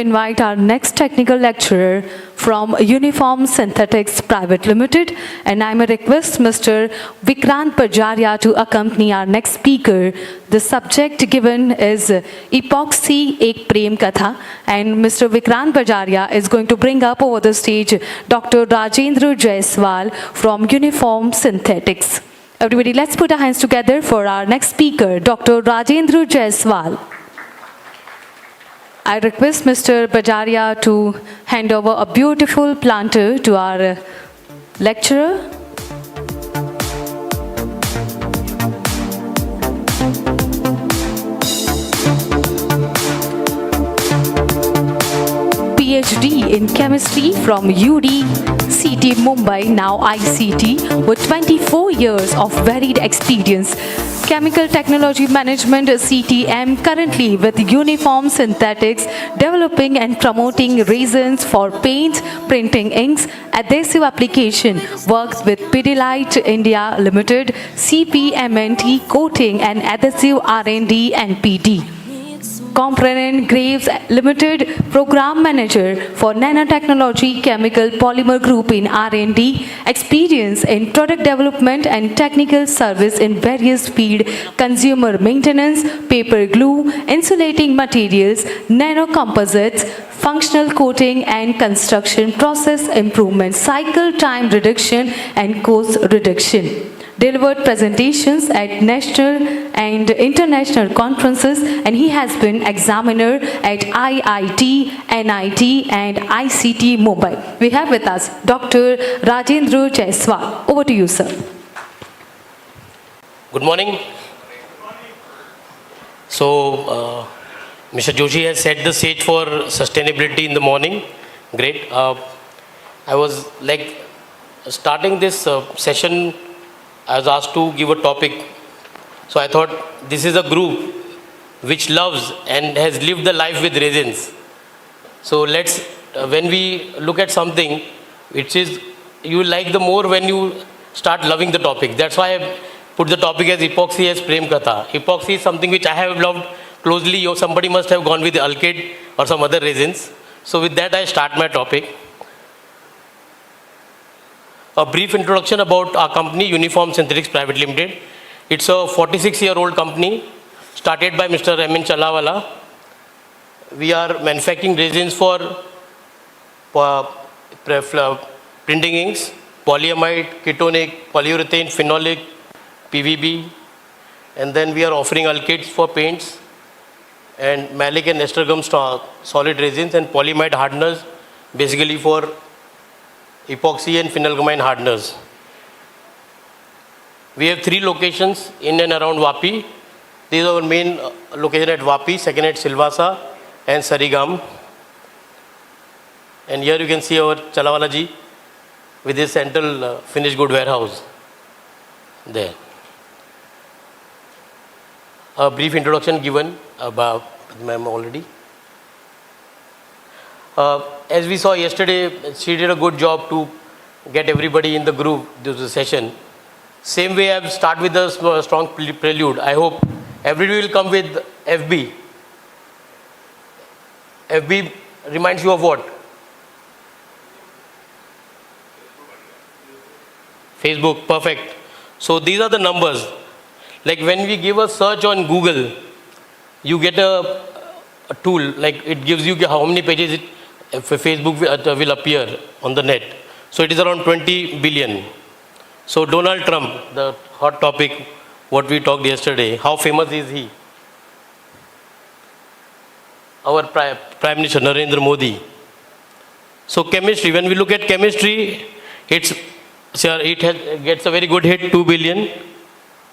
Invite our next technical lecturer from Uniform Synthetics Private Limited, and I may request Mr. Vikrant Pajaria to accompany our next speaker. The subject given is Epoxy Ek Premkatha, and Mr. Vikrant Pajaria is going to bring up over the stage Dr.Rajendra from Uniform Synthetics. Everybody, let's put our hands together for our next speaker, Dr. Rajendra Jaiswal. I request Mr. Bajaria to hand over a beautiful planter to our lecturer. PhD in chemistry from CT Mumbai, now ICT, with 24 years of varied experience. Chemical Technology Management CTM, currently with Uniform Synthetics, developing and promoting resins for paints, printing inks, adhesive application, works with Pidilite India Limited, CPMNT Coating and Adhesive R&D and PD. Component Graves Limited, Program Manager for Nanotechnology Chemical Polymer Group in R&D, experience in product development and technical service in various fields, consumer maintenance, paper glue, insulating materials, nanocomposites, functional coating and construction process improvement, cycle time reduction and cost reduction. Delivered presentations at national and international conferences, and he has been examiner at IIT, NIT and ICT Mumbai. We have with us Dr. Rajendra Jaiswal. Over to you, sir. Good morning. So, Mr. Joshi has set the stage for sustainability in the morning. Great. I was starting this session, I was asked to give a topic. So I thought this is a group which loves and has lived the life with resins. So let's, when we look at something, which is, you like the more when you start loving the topic. That's why I put the topic as Epoxy Ek Premkatha. Epoxy is something which I have loved closely, or somebody must have gone with alkyd or some other resins. So with that I start my topic. A brief introduction about our company, Uniform Synthetics Private Limited. It's a 46-year-old company, started by Mr. M.N. Challawala. We are manufacturing resins for printing inks, polyamide, ketonic, polyurethane, phenolic, PVB, and then we are offering alkyds for paints, and malic and ester gum solid resins, and polyamide hardeners, basically for epoxy and phenylgumine hardeners. We have 3 locations in and around Vapi. These are our main location at Vapi, second at Silvassa and Sarigam. And here you can see our Challawala ji with his central finished good warehouse there. A brief introduction given about ma'am already. As we saw yesterday, she did a good job to get everybody in the group to the session. Same way I've started with a strong prelude. I hope everybody will come with FB. FB reminds you of what? Facebook, perfect. So these are the numbers. Like when we give a search on Google, you get a tool, like it gives you how many pages Facebook will appear on the net. So it is around 20 billion. So Donald Trump, the hot topic, what we talked yesterday, how famous is he? Our Prime Minister Narendra Modi. So chemistry, when we look at chemistry, it gets a very good hit, 2 billion.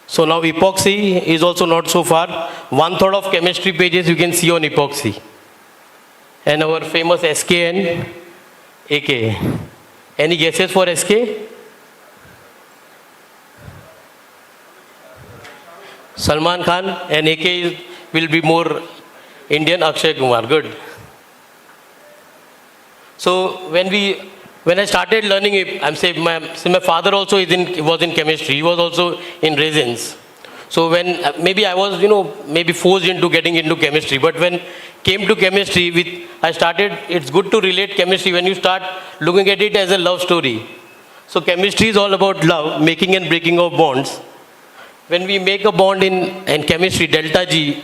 So now epoxy is also not so far. 1/3 of chemistry pages you can see on epoxy. And our famous SK and AK. Any guesses for SK? Salman Khan, and AK will be more Indian, Akshay Kumar. Good. So when I started learning it, I'm saying my father also was in chemistry. He was also in resins. So when maybe I was, maybe forced into getting into chemistry. But when came to chemistry it's good to relate chemistry when you start looking at it as a love story. So chemistry is all about love, making and breaking of bonds. When we make a bond in chemistry, delta G,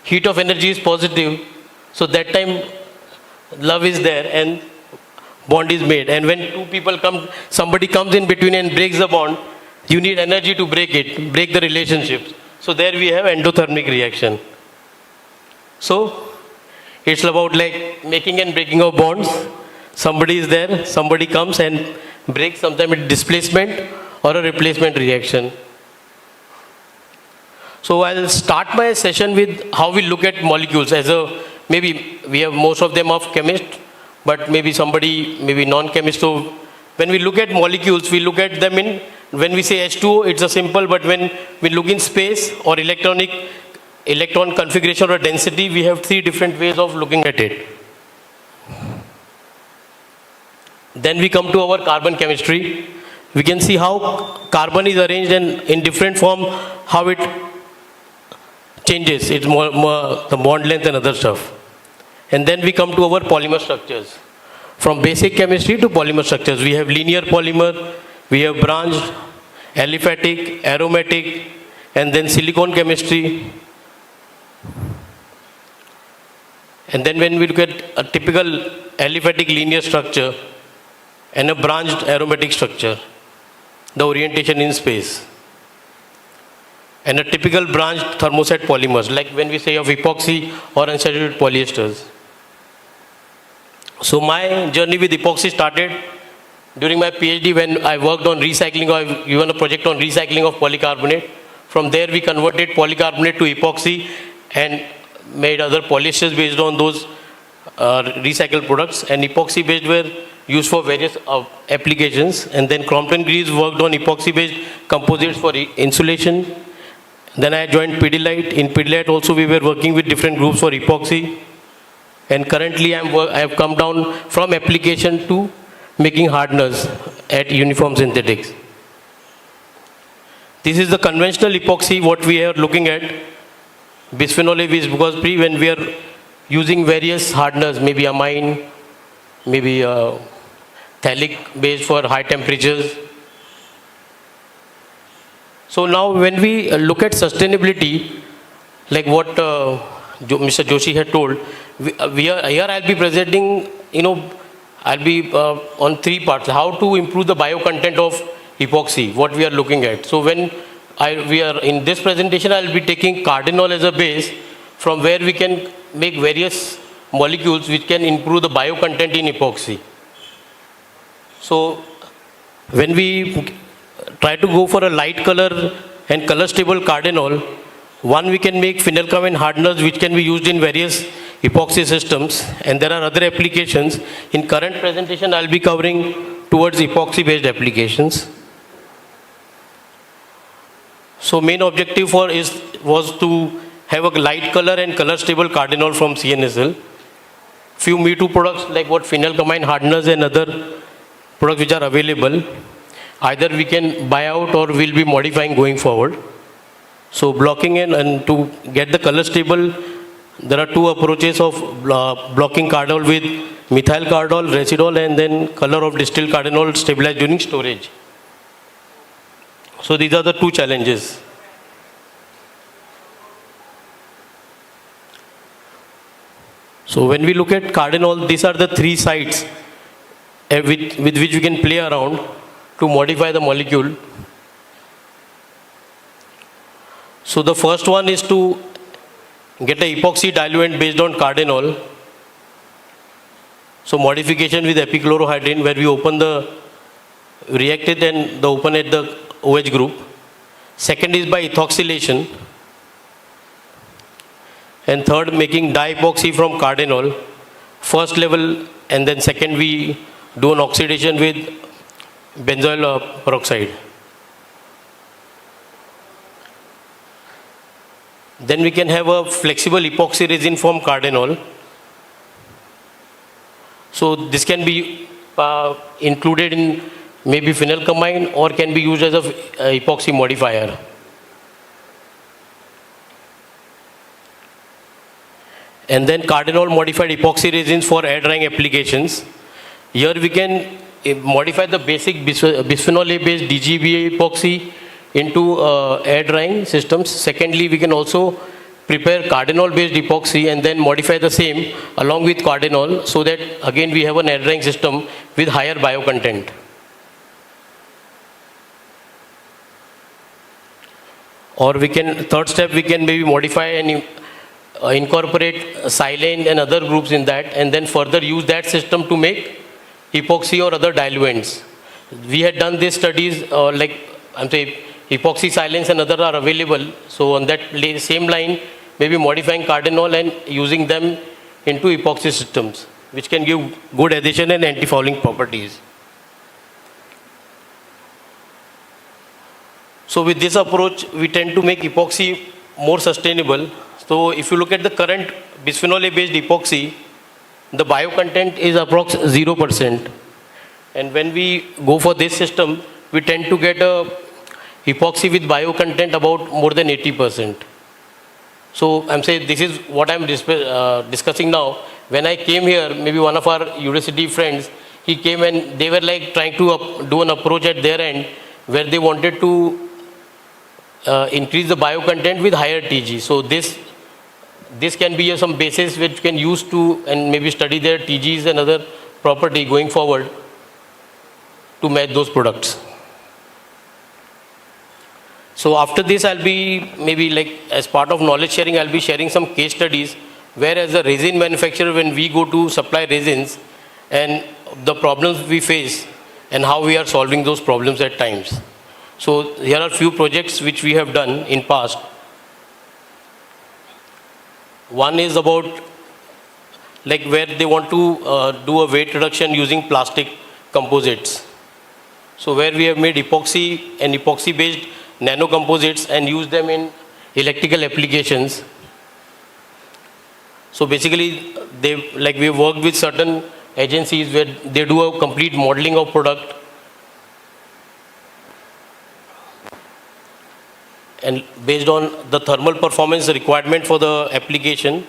heat of energy is positive. So that time love is there and bond is made. And when two people come, somebody comes in between and breaks the bond, you need energy to break it, break the relationships. So there we have endothermic reaction. So it's about like making and breaking of bonds. Somebody is there, somebody comes and breaks, sometimes it's displacement or a replacement reaction. So I'll start my session with how we look at molecules maybe we have most of them of chemists, but maybe somebody, maybe non-chemist. So when we look at molecules, we look at them when we say H2O, it's a simple, but when we look in space or electron configuration or density, we have 3 different ways of looking at it. Then we come to our carbon chemistry. We can see how carbon is arranged and in different form, how it changes, it's more the bond length and other stuff. And then we come to our polymer structures. From basic chemistry to polymer structures, we have linear polymer, we have branched, aliphatic, aromatic, and then silicon chemistry. And then when we look at a typical aliphatic linear structure and a branched aromatic structure, the orientation in space. And a typical branched thermoset polymers, like when we say of epoxy or unsaturated polyesters. So my journey with epoxy started during my PhD when I worked on recycling, or I've given a project on recycling of polycarbonate. From there we converted polycarbonate to epoxy and made other polyesters based on those recycled products, and epoxy based were used for various applications. And then Crompton Greaves worked on epoxy based composites for insulation. Then I joined Pidilite. In Pidilite also we were working with different groups for epoxy. And currently I have come down from application to making hardeners at Uniform Synthetics. This is the conventional epoxy what we are looking at. Bisphenol A is because when we are using various hardeners, maybe amine, maybe phthalic based for high temperatures. So now when we look at sustainability, like what Mr. Joshi had told, here I'll be presenting, I'll be on 3 parts. How to improve the bio content of epoxy, what we are looking at. So when we are in this presentation, I'll be taking cardinol as a base from where we can make various molecules which can improve the bio content in epoxy. So when we try to go for a light color and color stable cardinol, one we can make phenylcarbamide hardeners which can be used in various epoxy systems, and there are other applications. In current presentation I'll be covering towards epoxy based applications. So main objective was to have a light color and color stable cardinol from CNSL. Few Me Too products like what phenylcarbamide hardeners and other products which are available, either we can buy out or we'll be modifying going forward. So blocking and to get the color stable, there are 2 approaches of blocking cardinol with methyl cardinol, residol, and then color of distilled cardinol stabilized during storage. So these are the 2 challenges. So when we look at cardinol, these are the 3 sites with which we can play around to modify the molecule. So the first one is to get an epoxy diluent based on cardinol. So modification with epichlorohydrin, where we open the reacted and the open at the OH group. Second is by ethoxylation. And third, making di-epoxy from cardinol. First level, and then second we do an oxidation with benzoyl peroxide. Then we can have a flexible epoxy resin from cardinol. So this can be included in maybe phenylcarbamide or can be used as a epoxy modifier. and then cardinol modified epoxy resins for air drying applications. Here we can modify the basic bisphenol A based DGBA epoxy into air drying systems. Secondly, we can also prepare cardinol based epoxy and then modify the same along with cardinol, so that again we have an air drying system with higher bio content. Or we can, third step, we can maybe modify and incorporate silane and other groups in that, and then further use that system to make epoxy or other diluents. We had done these studies, like I'm saying, epoxy silanes and other are available. So on that same line, maybe modifying cardinol and using them into epoxy systems, which can give good adhesion and anti-fouling properties. So with this approach, we tend to make epoxy more sustainable. So if you look at the current bisphenol A based epoxy, the bio content is approx 0%. And when we go for this system, we tend to get a epoxy with bio content about more than 80%. So I'm saying this is what I'm discussing now. When I came here, maybe one of our university friends, he came and they were like trying to do an approach at their end where they wanted to increase the bio content with higher TG. So this can be some basis which can use to and maybe study their TGs and other property going forward to match those products. So after this, I'll be maybe like as part of knowledge sharing, I'll be sharing some case studies where as a resin manufacturer, when we go to supply resins and the problems we face and how we are solving those problems at times. So here are few projects which we have done in past. One is about like where they want to do a weight reduction using plastic composites. So where we have made epoxy and epoxy based nano composites and use them in electrical applications. So basically we worked with certain agencies where they do a complete modeling of product and based on the thermal performance requirement for the application.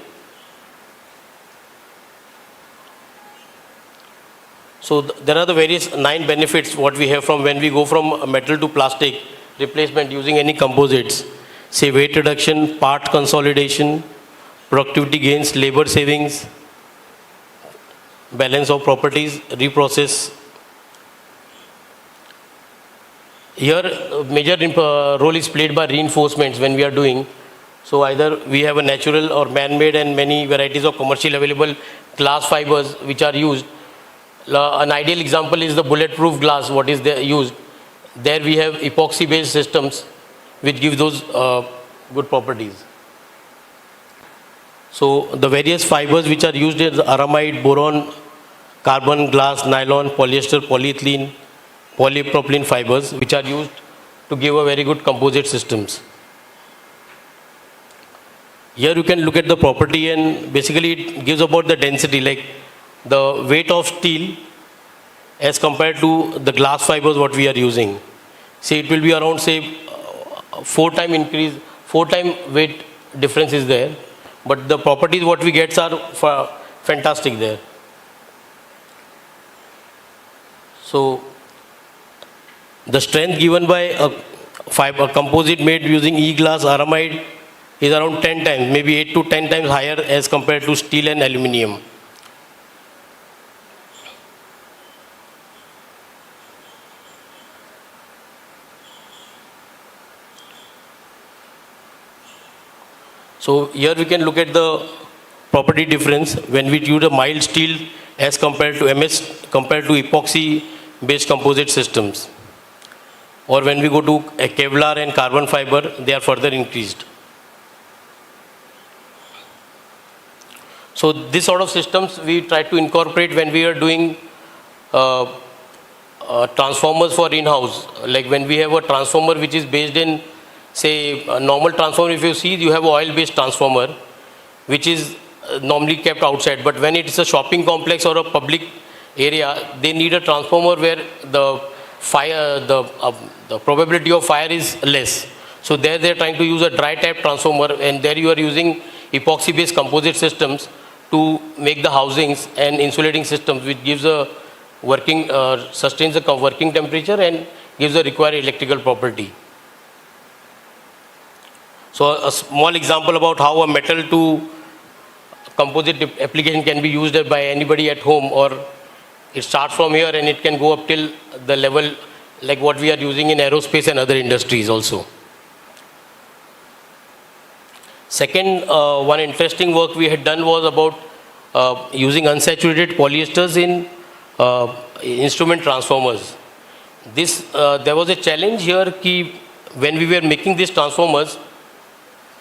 So there are the various 9 benefits what we have from when we go from metal to plastic replacement using any composites. Say weight reduction, part consolidation, productivity gains, labor savings, balance of properties, reprocess. Here major role is played by reinforcements when we are doing. So either we have a natural or man-made and many varieties of commercially available glass fibers which are used. An ideal example is the bulletproof glass, what is used. There we have epoxy based systems which give those good properties. So the various fibers which are used is aramide, boron, carbon, glass, nylon, polyester, polyethylene, polypropylene fibers which are used to give a very good composite systems. Here you can look at the property and basically it gives about the density, like the weight of steel as compared to the glass fibers what we are using. Say it will be around say 4 time increase, 4 time weight difference is there, but the properties what we get are fantastic there. So the strength given by a composite made using e-glass aramide is around 10 times, maybe 8 to 10 times higher as compared to steel and aluminium. So here we can look at the property difference when we use a mild steel as compared to MS compared to epoxy based composite systems. Or when we go to a Kevlar and carbon fiber, they are further increased. So this sort of systems we try to incorporate when we are doing transformers for in-house. Like when we have a transformer which is based in, say, a normal transformer, if you see, you have an oil-based transformer which is normally kept outside. But when it's a shopping complex or a public area, they need a transformer where the fire, the probability of fire is less. So there they are trying to use a dry type transformer, and there you are using epoxy based composite systems to make the housings and insulating systems, which gives a working, sustains the working temperature and gives the required electrical property. So a small example about how a metal to composite application can be used by anybody at home, or it starts from here and it can go up till the level like what we are using in aerospace and other industries also. Second, one interesting work we had done was about using unsaturated polyesters in instrument transformers. There was a challenge here कि when we were making these transformers,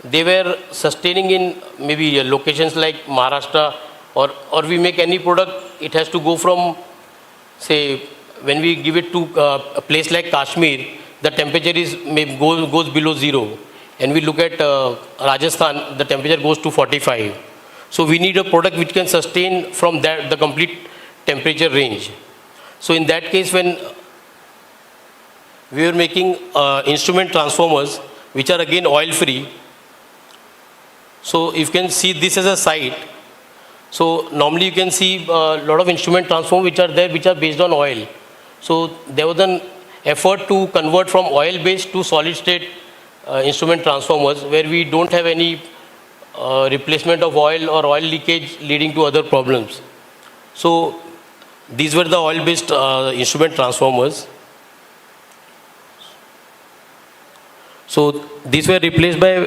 they were sustaining in maybe locations like Maharashtra, or we make any product, it has to go from, say, when we give it to a place like Kashmir, the temperature goes below zero. And we look at Rajasthan, the temperature goes to 45. So we need a product which can sustain from that the complete temperature range. So in that case, when we were making instrument transformers, which are again oil free. So you can see this as a site. So normally you can see a lot of instrument transformers which are there, which are based on oil. So there was an effort to convert from oil based to solid state instrument transformers, where we don't have any replacement of oil or oil leakage leading to other problems. So these were the oil based instrument transformers. So these were replaced by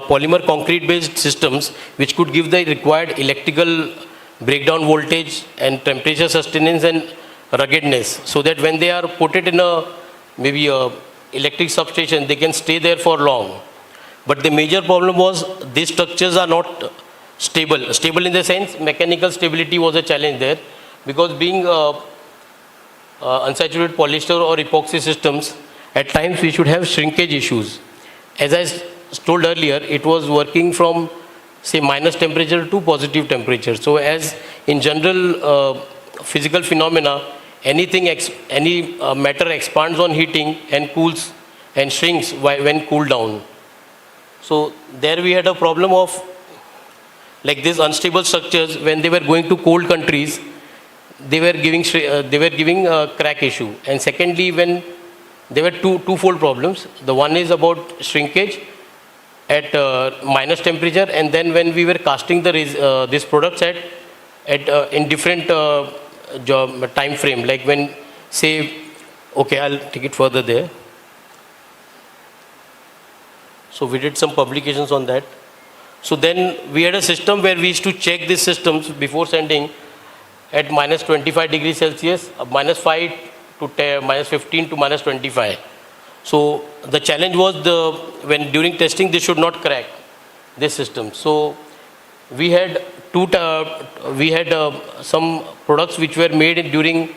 polymer concrete based systems, which could give the required electrical breakdown voltage and temperature sustenance and ruggedness, so that when they are put it in a maybe a electric substation, they can stay there for long. But the major problem was these structures are not stable. Stable in the sense mechanical stability was a challenge there, because being unsaturated polyester or epoxy systems, at times we should have shrinkage issues. As I told earlier, it was working from, say, minus temperature to positive temperature. So as in general physical phenomena, any matter expands on heating and cools and shrinks when cooled down. So there we had a problem of like these unstable structures. When they were going to cold countries, they were giving a crack issue. And secondly, when there were twofold problems. The one is about shrinkage at minus temperature, and then when we were casting these products at in different time frame, like when, say, okay, I'll take it further there. So we did some publications on that. So then we had a system where we used to check these systems before sending at minus 25 degrees Celsius, minus 5 to minus 15 to minus 25. So the challenge was when during testing they should not crack this system. So we had some products which were made during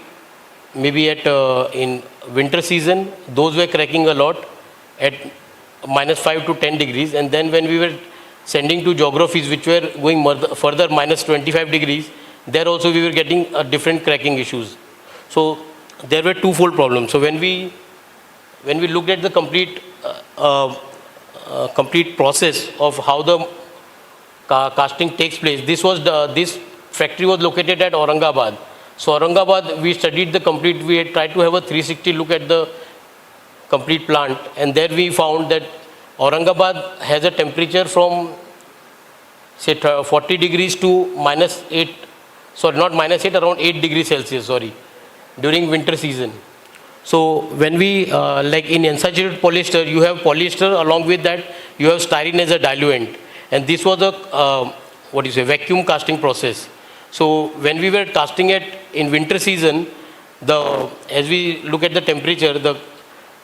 maybe in winter season. Those were cracking a lot at minus 5 to 10 degrees, and then when we were sending to geographies which were going further minus 25 degrees, there also we were getting different cracking issues. So there were twofold problems. So when we looked at the complete process of how the casting takes place, this factory was located at Aurangabad. So Aurangabad, we studied the complete. We had tried to have a 360 look at the complete plant, and there we found that Aurangabad has a temperature from, say, 40 degrees to minus 8. Sorry, not minus 8, around 8 degrees Celsius. Sorry. During winter season. So when we, like in unsaturated polyester, you have polyester, along with that you have styrene as a diluent. And this was a, vacuum casting process. So when we were casting it in winter season, as we look at the temperature, the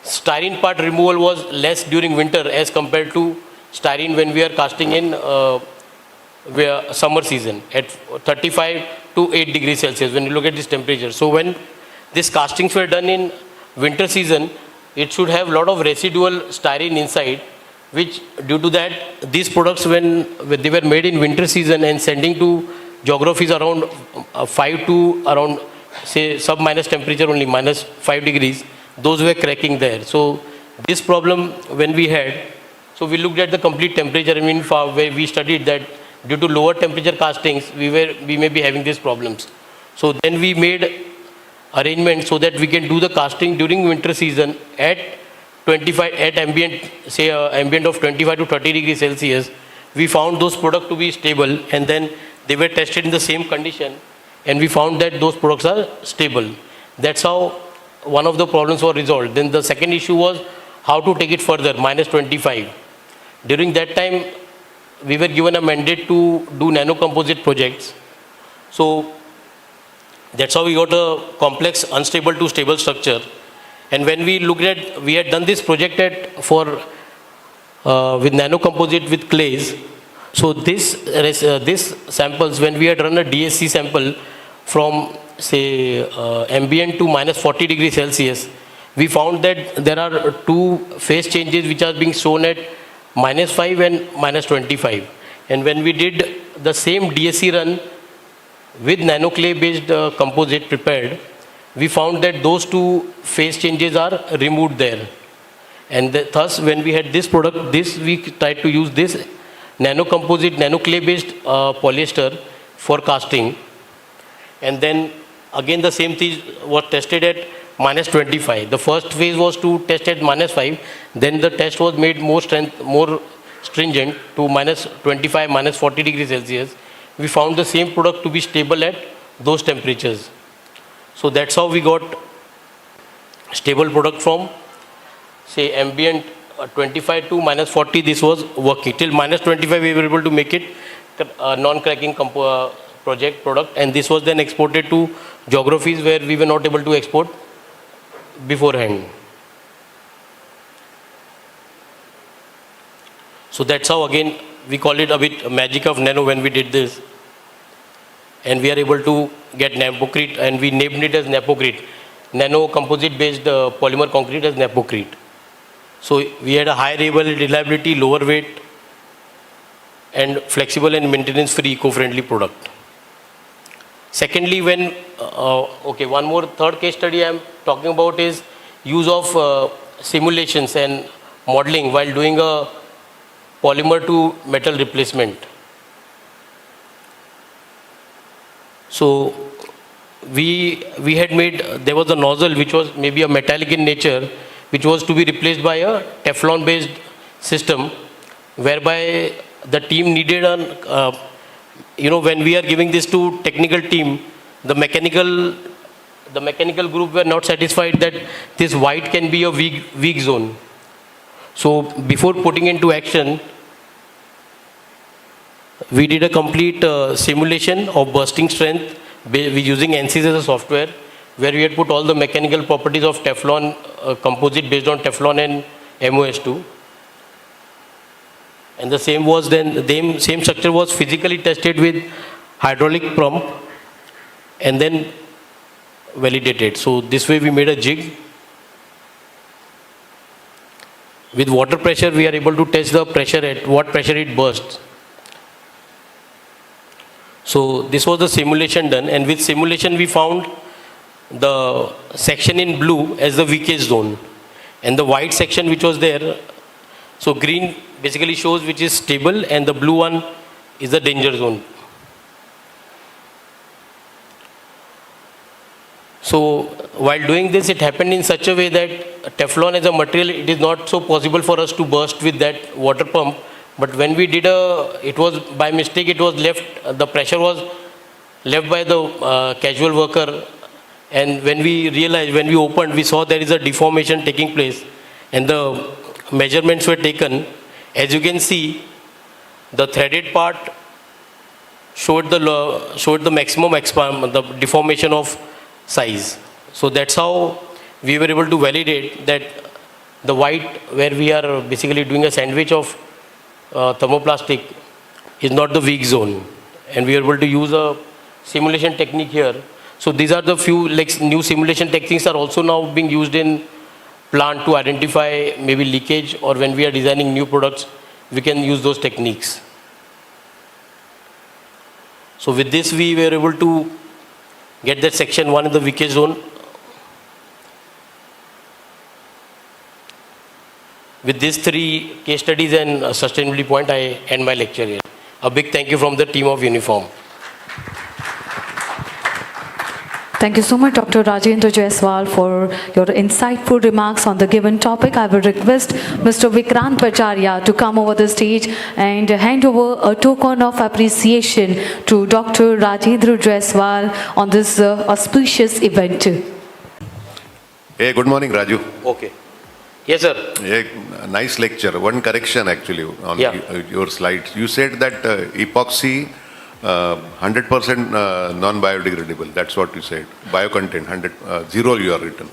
styrene part removal was less during winter as compared to styrene when we are casting in summer season at 35 to 8 degrees Celsius when you look at this temperature. So when these castings were done in winter season, it should have a lot of residual styrene inside, which due to that, these products when they were made in winter season and sending to geographies around 5 to around, say, sub-minus temperature only, minus 5 degrees, those were cracking there. So this problem when we had, so we looked at the complete temperature, where we studied that due to lower temperature castings, we may be having these problems. So then we made arrangements so that we can do the casting during winter season at 25 at ambient, say ambient of 25 to 30 degrees Celsius. We found those products to be stable, and then they were tested in the same condition, and we found that those products are stable. That's how one of the problems were resolved. Then the second issue was how to take it further, minus 25. During that time, we were given a mandate to do nano composite projects. So that's how we got a complex unstable to stable structure. And when we looked at, we had done this project with nano composite with clays. So this samples, when we had run a DSC sample from say ambient to minus 40 degrees Celsius, we found that there are two phase changes which are being shown at minus 5 and minus 25. And when we did the same DSC run with nano clay based composite prepared, we found that those two phase changes are removed there. And thus when we had this product, we tried to use this nano composite, nano clay based polyester for casting. And then again the same thing was tested at minus 25. The first phase was to test at minus 5. Then the test was made more stringent to minus 25, minus 40 degrees Celsius. We found the same product to be stable at those temperatures. So that's how we got stable product from say ambient 25 to minus 40. This was working till minus 25. We were able to make it non-cracking product, and this was then exported to geographies where we were not able to export beforehand. So that's how again we call it a bit magic of nano when we did this. And we are able to get Napocrete, and we named it as Napocrete, nano composite based polymer concrete as Napocrete. So we had a high reliability, lower weight, and flexible and maintenance free eco-friendly product. Secondly, when one more third case study I am talking about is use of simulations and modeling while doing a polymer to metal replacement. So we had made, there was a nozzle which was maybe a metallic in nature, which was to be replaced by a Teflon based system, whereby the team needed when we are giving this to technical team, the mechanical group were not satisfied that this white can be a weak zone. So before putting into action, we did a complete simulation of bursting strength using ANSYS as a software, where we had put all the mechanical properties of Teflon composite based on Teflon and MOS2. And the same structure was physically tested with hydraulic pump and then validated. So this way we made a jig. With water pressure, we are able to test the pressure at what pressure it bursts. So this was the simulation done, and with simulation we found the section in blue as the weakest zone, and the white section which was there, so green basically shows which is stable, and the blue one is the danger zone. So while doing this, it happened in such a way that Teflon as a material, it is not so possible for us to burst with that water pump. But when we did it was by mistake, it was left, the pressure was left by the casual worker. And when we realized, when we opened, we saw there is a deformation taking place, and the measurements were taken. As you can see, the threaded part showed the maximum the deformation of size. So that's how we were able to validate that the white, where we are basically doing a sandwich of thermoplastic, is not the weak zone, and we are able to use a simulation technique here. So these are the few new simulation techniques are also now being used in plant to identify maybe leakage, or when we are designing new products, we can use those techniques. So with this, we were able to get that section 1 in the weakest zone. With these 3 case studies and sustainability point, I end my lecture here. A big thank you from the team of Uniform. Thank you so much, Dr. Rajendra Jaiswal, for your insightful remarks on the given topic. I will request Mr. Vikrant Bacharya to come over the stage and hand over a token of appreciation to Dr. Rajendra Jaiswal on this auspicious event. Hey, good morning, Raju. Okay. Yes, sir. A nice lecture. One correction actually on your slides. You said that epoxy 100% non-biodegradable. That's what you said. Biocontent 0 you are written.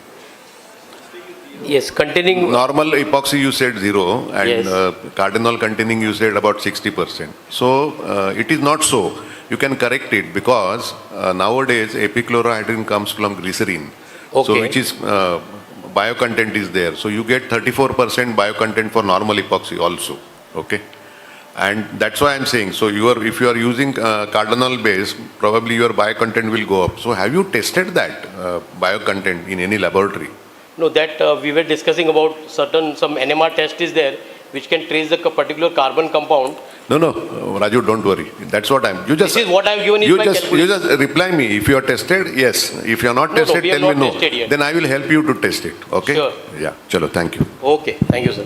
Yes, containing Normal epoxy you said 0 and Yes. cardinal containing you said about 60%. So it is not so. You can correct it because nowadays epichlorohydrin comes from glycerin. So Okay. which is biocontent is there. So you get 34% biocontent for normal epoxy also. Okay. And that's why I'm saying, so if you are using cardinal base, probably your biocontent will go up. So have you tested that biocontent in any laboratory? No, that we were discussing about some NMR test is there which can trace the particular carbon compound. No, Raju, don't worry. That's what you just. This is what I've given is my you calculation. just reply me. If you are tested, yes. If you are not tested, we have tell me not no. tested yet. Then I will help you to test it. Okay? Sure. Yeah. Chalo, thank you. Okay, thank you, sir.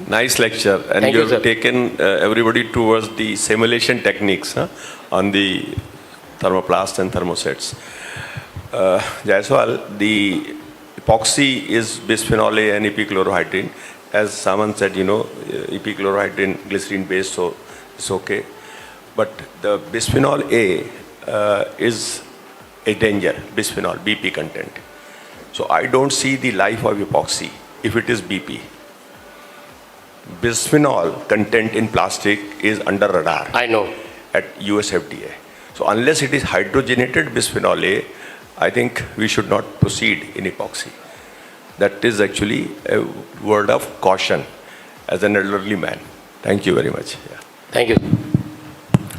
Nice lecture, and Thank you you, have sir. taken everybody towards the simulation techniques on the thermoplast and thermosets. Jaiswal, the epoxy is bisphenol A and epichlorohydrin. As Saman said, epichlorohydrin, glycerin based, so it's okay. But the bisphenol A is a danger, bisphenol, BP content. So I don't see the life of epoxy if it is BP. Bisphenol content in plastic is under radar I know. at US FDA. So unless it is hydrogenated bisphenol A, I think we should not proceed in epoxy. That is actually a word of caution as an elderly man. Thank you very much. Yeah. Thank you.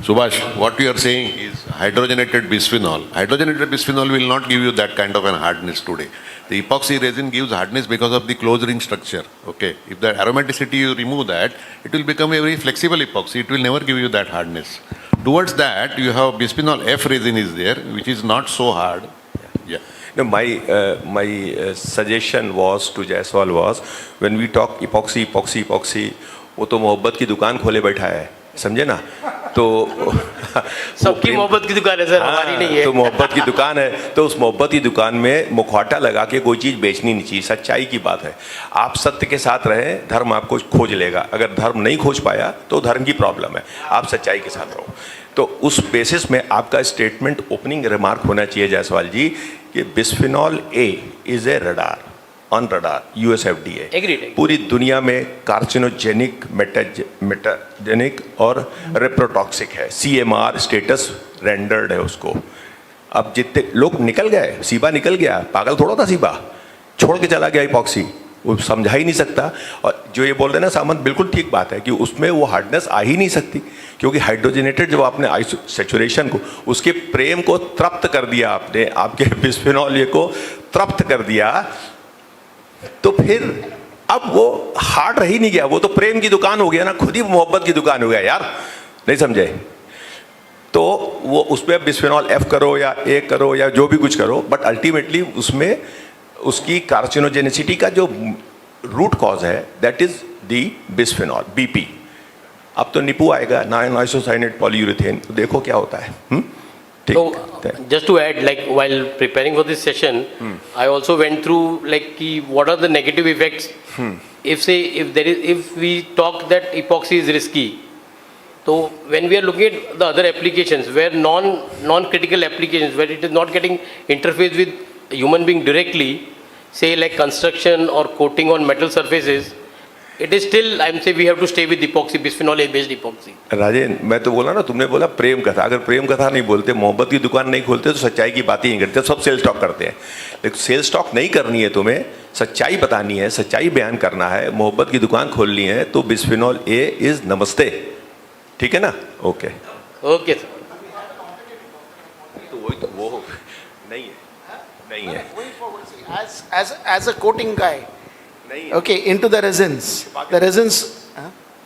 Subhash, what you are saying is hydrogenated bisphenol. Hydrogenated bisphenol will not give you that kind of an hardness today. The epoxy resin gives hardness because of the closed ring structure. Okay. If the aromaticity you remove that, it will become a very flexible epoxy. It will never give you that hardness. Towards that, you have bisphenol F resin is there, which is not so hard. Yeah. No, my suggestion was to Jaiswal was when we talk epoxy, वो तो मोहब्बत की दुकान खोले बैठा है, समझे ना? तो सबकी मोहब्बत की दुकान है सर, हमारी नहीं है। तो मोहब्बत की दुकान है, तो उस मोहब्बत की दुकान में मुखौटा लगा के कोई चीज़ बेचनी नहीं चाहिए। सच्चाई की बात है, आप सत्य के साथ रहें, धर्म आपको खोज लेगा। अगर धर्म नहीं खोज पाया तो धर्म की प्रॉब्लम है, आप सच्चाई के साथ रहो। तो उस बेसिस में आपका स्टेटमेंट ओपनिंग रिमार्क होना चाहिए जायसवाल जी कि bisphenol A is a radar on radar US FDA पूरी दुनिया में कार्सिनोजेनिक, मेटाजेनिक और रेप्रोटॉक्सिक है। सीएमआर स्टेटस रेंडर्ड है उसको। अब जितने लोग निकल गए, सीबा निकल गया, पागल थोड़ा था सीबा, छोड़ के चला गया इपॉक्सी, वो समझा ही नहीं सकता। और जो ये बोल रहे हैं ना सामंत, बिल्कुल ठीक बात है कि उसमें वो हार्डनेस आ ही नहीं सकती, क्योंकि हाइड्रोजनेटेड जब आपने सेचुरेशन को, उसके प्रेम को तृप्त कर दिया आपने, आपके बिस्फिनॉल ये को तृप्त कर दिया, तो फिर अब वो हार्ड रह ही नहीं गया, वो तो प्रेम की दुकान हो गया ना, खुद ही मोहब्बत की दुकान हो गया यार, नहीं समझे? तो वो उसमें बिस्फिनॉल एफ करो या ए करो या जो भी कुछ करो, बट अल्टीमेटली उसमें उसकी कार्सिनोजेनिसिटी का जो रूट कॉज है that is the bisphenol BP. अब तो निपू आएगा, नाइट्रोसाइनेट पॉलीयूरेथेन, तो देखो क्या होता है। So just to add, like while preparing for this session, I also went through like what are the negative effects. If we talk that epoxy is risky, so when we are looking at the other applications where non-critical applications where it is not getting interface with human being directly, say like construction or coating on metal surfaces, it is still, I am saying we have to stay with epoxy, bisphenol A based epoxy. Rajen, मैं तो बोला ना, तुमने बोला प्रेम कथा, अगर प्रेम कथा नहीं बोलते, मोहब्बत की दुकान नहीं खोलते, तो सच्चाई की बात ही नहीं करते, सब सेल स्टॉक करते हैं। लेकिन सेल स्टॉक नहीं करनी है, तुम्हें सच्चाई बतानी है, सच्चाई बयान करना है, मोहब्बत की दुकान खोलनी है, तो बिस्फिनॉल ए इज नमस्ते, ठीक है ना? Okay okay sir. तो वो नहीं है, नहीं है। as a coating guy, okay, into the resins. The resins.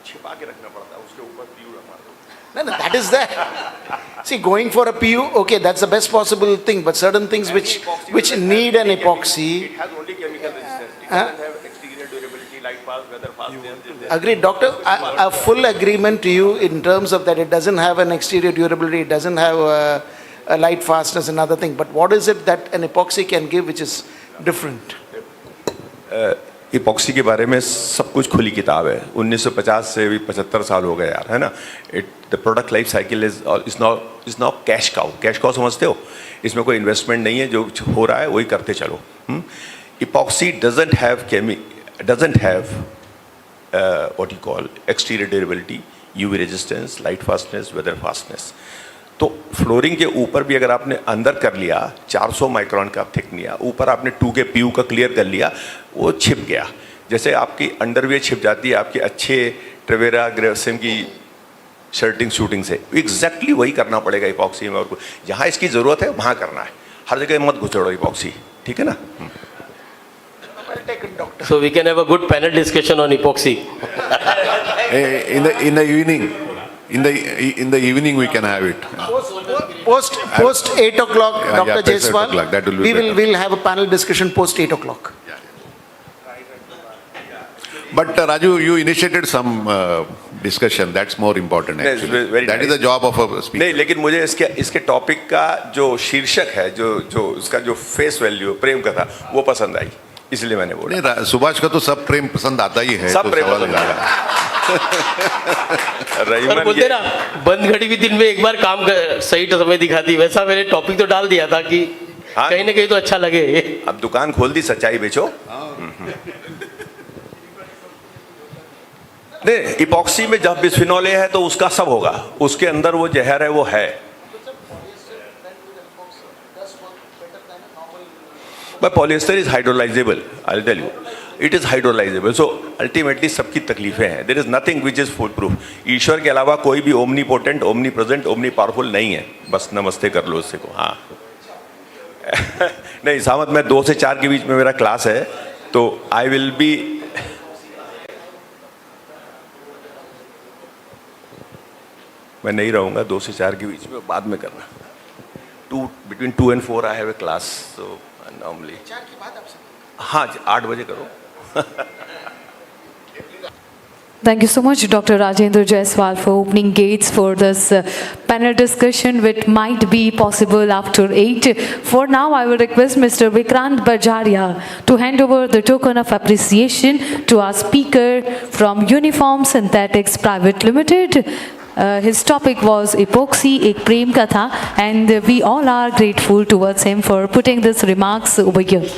छिपा के रखना पड़ता है उसके ऊपर PU मार दो. No, that is there. See, going for a PU, okay, that's the best possible thing. But certain things which need an epoxy. It has only chemical resistance. It doesn't have exterior durability, light fast, weather fast. Agreed, doctor. A full agreement to you in terms of that. It doesn't have an exterior durability. It doesn't have a light fastness, another thing. But what is it that an epoxy can give, which is different? Epoxy के बारे में सब कुछ खुली किताब है. 1950 से भी 75 साल हो गए यार, है ना. The product life cycle is now cash cow समझते हो. इसमें कोई इन्वेस्टमेंट नहीं है, जो हो रहा है वही करते चलो. Epoxy doesn't have what you call exterior durability, UV resistance, light fastness, weather fastness. तो फ्लोरिंग के ऊपर भी अगर आपने अंदर कर लिया 400 माइक्रोन का थिक लिया, ऊपर आपने 2 के PU का क्लियर कर लिया, वो छिप गया. जैसे आपकी अंडरवियर छिप जाती है आपके अच्छे ट्रेवेरा ग्रेसिम की शर्टिंग शूटिंग से, एग्जैक्टली वही करना पड़ेगा इपॉक्सी में. और जहाँ इसकी ज़रूरत है वहाँ करना है, हर जगह मत घुसड़ो इपॉक्सी. ठीक है ना. So we can have a good panel discussion on epoxy. In the evening. In the evening we can have it. Post 8 o'clock, Dr. post 8 Jaiswal. o'clock, that will be better. We'll have a panel discussion post 8 o'clock. But Raju, you initiated some discussion. That's more important Yes, actually. very That is nice. the job of a speaker. नहीं, लेकिन मुझे इसके topic का जो शीर्षक है, जो उसका जो फेस वैल्यू प्रेम कथा, वो पसंद आई, इसलिए मैंने बोला. नहीं, सुभाष का तो सब प्रेम पसंद आता ही है. सब तो प्रेम सवाल पसंद नहीं. आता. पर रहीमन बोलते ना, बंद घड़ी भी दिन में एक बार काम कर सही समय दिखाती. वैसा मैंने टॉपिक तो डाल दिया था कि हाँ, कहीं ना कहीं तो अच्छा लगे. अब दुकान खोल दी, सच्चाई बेचो. नहीं, इपॉक्सी में जब बिस्फिनॉल ए है तो उसका सब होगा, उसके अंदर वो जहर है, वो है. But polyester is hydrolyzable. I'll tell you, it is hydrolyzable. So ultimately सबकी तकलीफें हैं. There is nothing which is foolproof. ईश्वर के अलावा कोई भी omnipotent, omnipresent, omnipowerful नहीं है. बस नमस्ते कर लो उससे को. हाँ. नहीं सामत, मैं 2 से 4 के बीच में मेरा क्लास है, तो I will be. मैं नहीं रहूँगा 2 से 4 के बीच में, बाद में करना. Between 2 and 4 I have a class. So normally. हाँ, 8 बजे करो. Thank you so much, Dr. Rajendra Jaiswal, for opening gates for this panel discussion, which might be possible after 8. For now, I will request Mr. Vikrant Bajaria to hand over the token of appreciation to our speaker from Uniform Synthetics Private Limited. His topic was Epoxy Ek Premkatha, and we all are grateful towards him for putting these remarks over here.